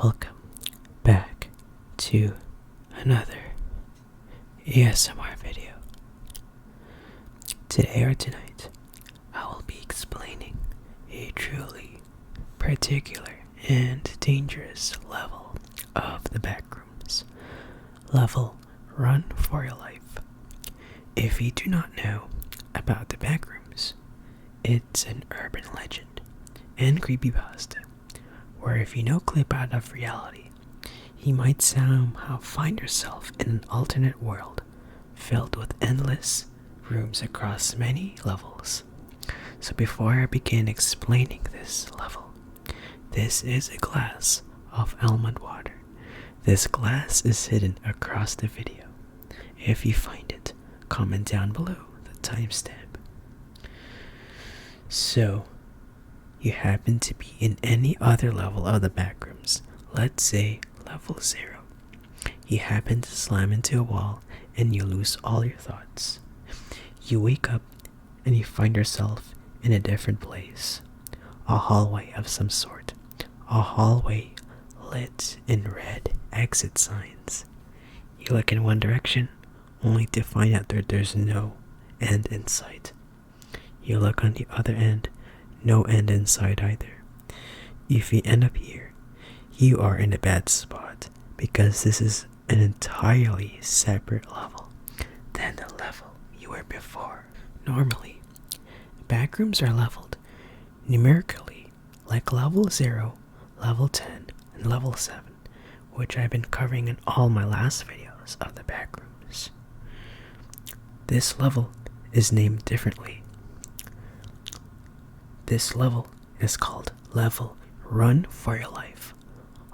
Welcome back to another ASMR video. Today or tonight, I will be explaining a truly particular and dangerous level of the Backrooms. Level Run for Your Life. If you do not know about the Backrooms, it's an urban legend and creepypasta where if you noclip out of reality, you might somehow find yourself in an alternate world filled with endless rooms across many levels. So before I begin explaining this level, this is a glass of almond water. This glass is hidden across the video. If you find it, comment down below the timestamp. So, you happen to be in any other level of the Backrooms, let's say level 0. You happen to slam into a wall and you lose all your thoughts. You wake up and you find yourself in a different place. A hallway of some sort. A hallway lit in red exit signs. You look in one direction only to find out that there's no end in sight. You look on the other end, no end in sight either. If you end up here, you are in a bad spot because this is an entirely separate level than the level you were before. Normally, Backrooms are leveled numerically like level 0, level 10, and level 7, which I've been covering in all my last videos of the Backrooms. This level is named differently. This level is called Level Run for Your Life,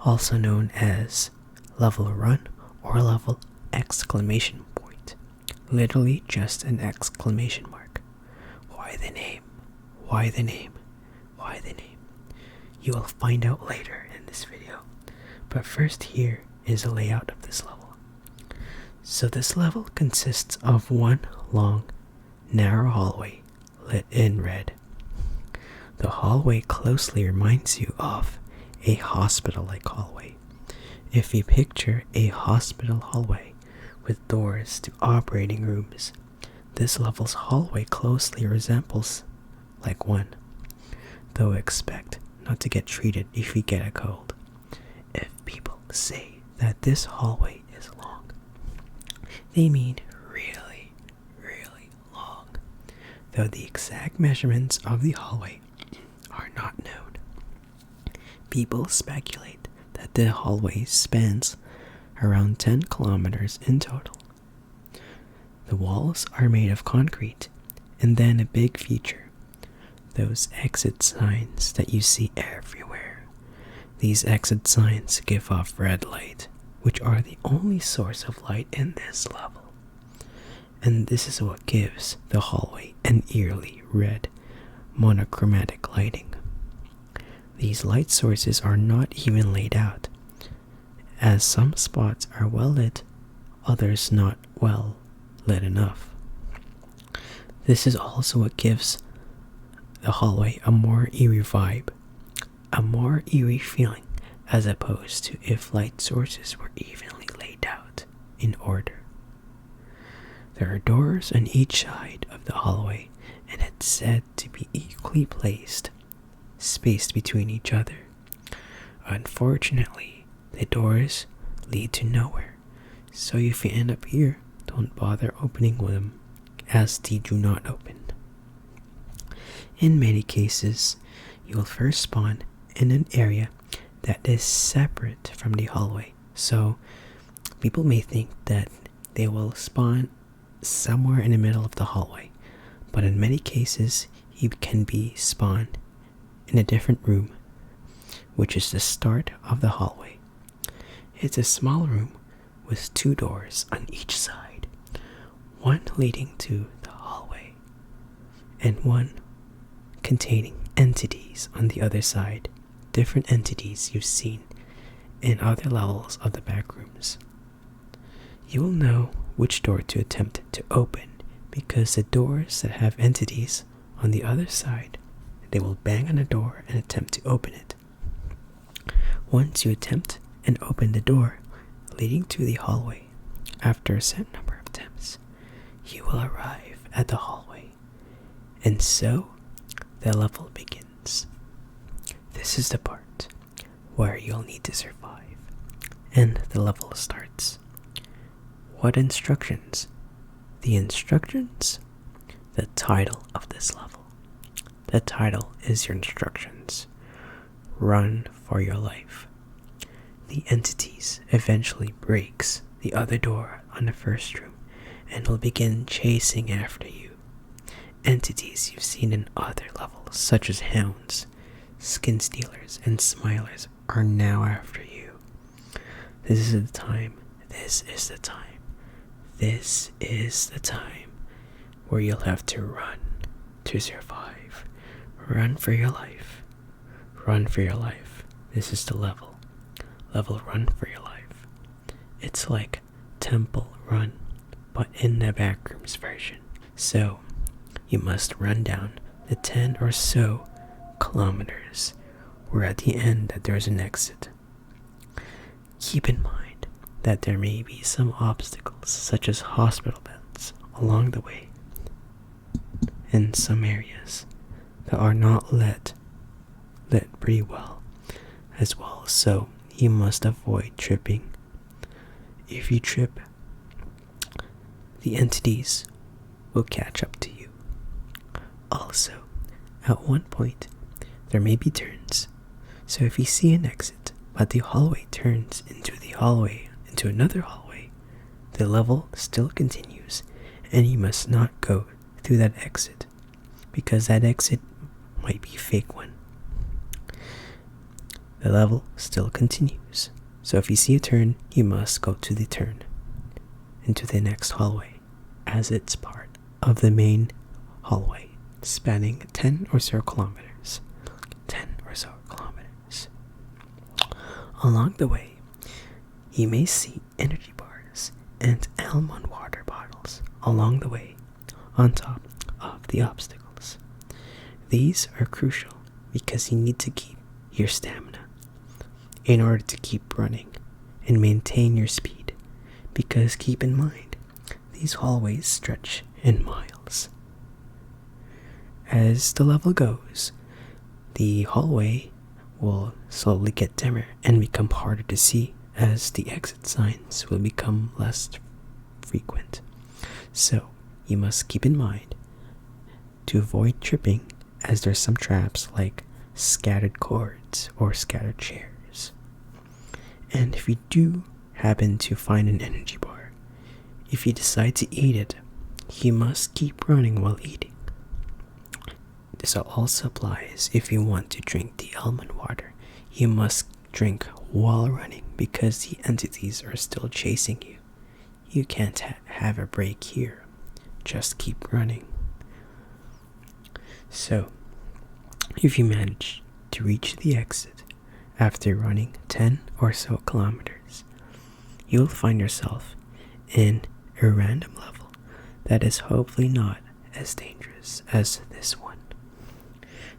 also known as Level Run or Level Exclamation Point. Literally just an exclamation mark. Why the name? Why the name? Why the name? You will find out later in this video. But first, here is a layout of this level. So this level consists of one long, narrow hallway lit in red. The hallway closely reminds you of a hospital-like hallway. If you picture a hospital hallway with doors to operating rooms, this level's hallway closely resembles like one, though expect not to get treated if you get a cold. If people say that this hallway is long, they mean really, really long, though the exact measurements of the hallway are not known. People speculate that the hallway spans around 10 kilometers in total. The walls are made of concrete, and then a big feature, those exit signs that you see everywhere. These exit signs give off red light, which are the only source of light in this level. And this is what gives the hallway an eerily red, monochromatic lighting. These light sources are not even laid out, as some spots are well lit, others not well lit enough. This is also what gives the hallway a more eerie vibe, a more eerie feeling, as opposed to if light sources were evenly laid out in order. There are doors on each side of the hallway, and it's said to be equally placed, spaced between each other. Unfortunately, the doors lead to nowhere, so if you end up here, don't bother opening them, as they do not open. In many cases, you will first spawn in an area that is separate from the hallway, so people may think that they will spawn somewhere in the middle of the hallway, but in many cases, you can be spawned in a different room, which is the start of the hallway. It's a small room with 2 doors on each side, one leading to the hallway, and one containing entities on the other side, different entities you've seen in other levels of the Backrooms. You will know which door to attempt to open because the doors that have entities on the other side, they will bang on the door and attempt to open it. Once you attempt and open the door leading to the hallway, after a set number of attempts, you will arrive at the hallway, and so the level begins. This is the part where you'll need to survive, and the level starts. What instructions? The instructions? The title of this level. The title is your instructions. Run for your life. The entities eventually breaks the other door on the first room and will begin chasing after you. Entities you've seen in other levels, such as hounds, skin stealers, and smilers, are now after you. This is the time. This is the time. This is the time where you'll have to run to survive. Run for your life. Run for your life. This is the level. Level Run for Your Life. It's like Temple Run, but in the Backrooms version. So, you must run down the 10 or so kilometers, where at the end that there's an exit. Keep in mind that there may be some obstacles, such as hospital beds, along the way, in some areas that are not lit pretty well as well, so you must avoid tripping. If you trip, the entities will catch up to you. Also, at one point, there may be turns, so if you see an exit, but the hallway turns into another hallway, the level still continues, and you must not go through that exit, because that exit might be a fake one. The level still continues, so if you see a turn, you must go to the turn, into the next hallway, as it's part of the main hallway, spanning 10 or so kilometers. 10 or so kilometers. Along the way, you may see energy bars and almond water bottles along the way, on top of the obstacles. These are crucial because you need to keep your stamina in order to keep running and maintain your speed, because keep in mind, these hallways stretch in miles. As the level goes, the hallway will slowly get dimmer and become harder to see as the exit signs will become less frequent. So, you must keep in mind to avoid tripping, as there's some traps like scattered cords or scattered chairs. And if you do happen to find an energy bar, if you decide to eat it, you must keep running while eating. This also applies if you want to drink the almond water. You must drink while running because the entities are still chasing you. You can't have a break here. Just keep running. So, if you manage to reach the exit after running 10 or so kilometers, you'll find yourself in a random level that is hopefully not as dangerous as this one.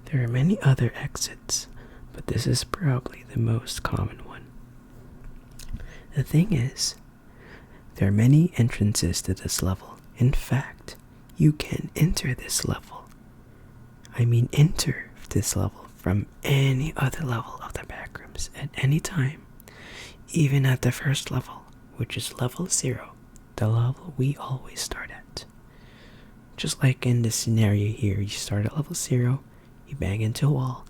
There are many other exits, but this is probably the most common one. The thing is, there are many entrances to this level. In fact, you can enter this level. Enter this level from any other level of the Backrooms at any time, even at the first level, which is level 0, the level we always start at. Just like in this scenario here, you start at level 0, you bang into a wall,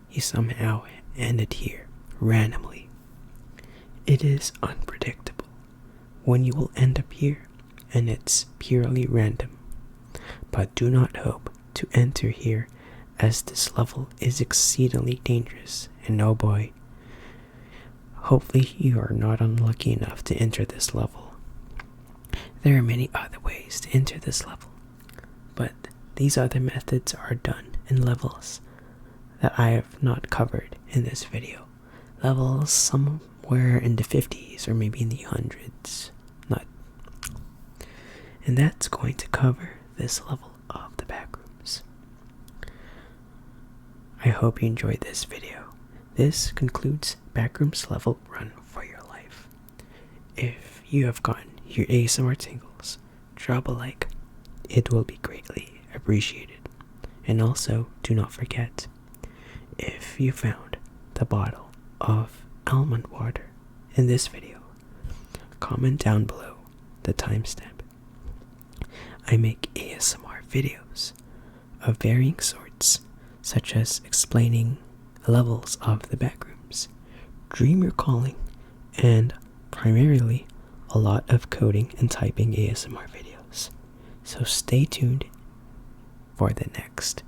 you somehow end it here, randomly. It is unpredictable when you will end up here, and it's purely random. But do not hope to enter here, as this level is exceedingly dangerous, and oh boy, hopefully you are not unlucky enough to enter this level. There are many other ways to enter this level, but these other methods are done in levels that I have not covered in this video. Levels somewhere in the 50s or maybe in the 100s. And that's going to cover this level of the Backrooms. I hope you enjoyed this video. This concludes Backrooms level run for your life. If you have gotten your ASMR tingles, drop a like. It will be greatly appreciated. And also, do not forget, if you found the bottle of almond water in this video, comment down below the timestamp. I make ASMR videos of varying sorts, such as explaining the levels of the Backrooms, dream recalling, and primarily a lot of coding and typing ASMR videos. So stay tuned for the next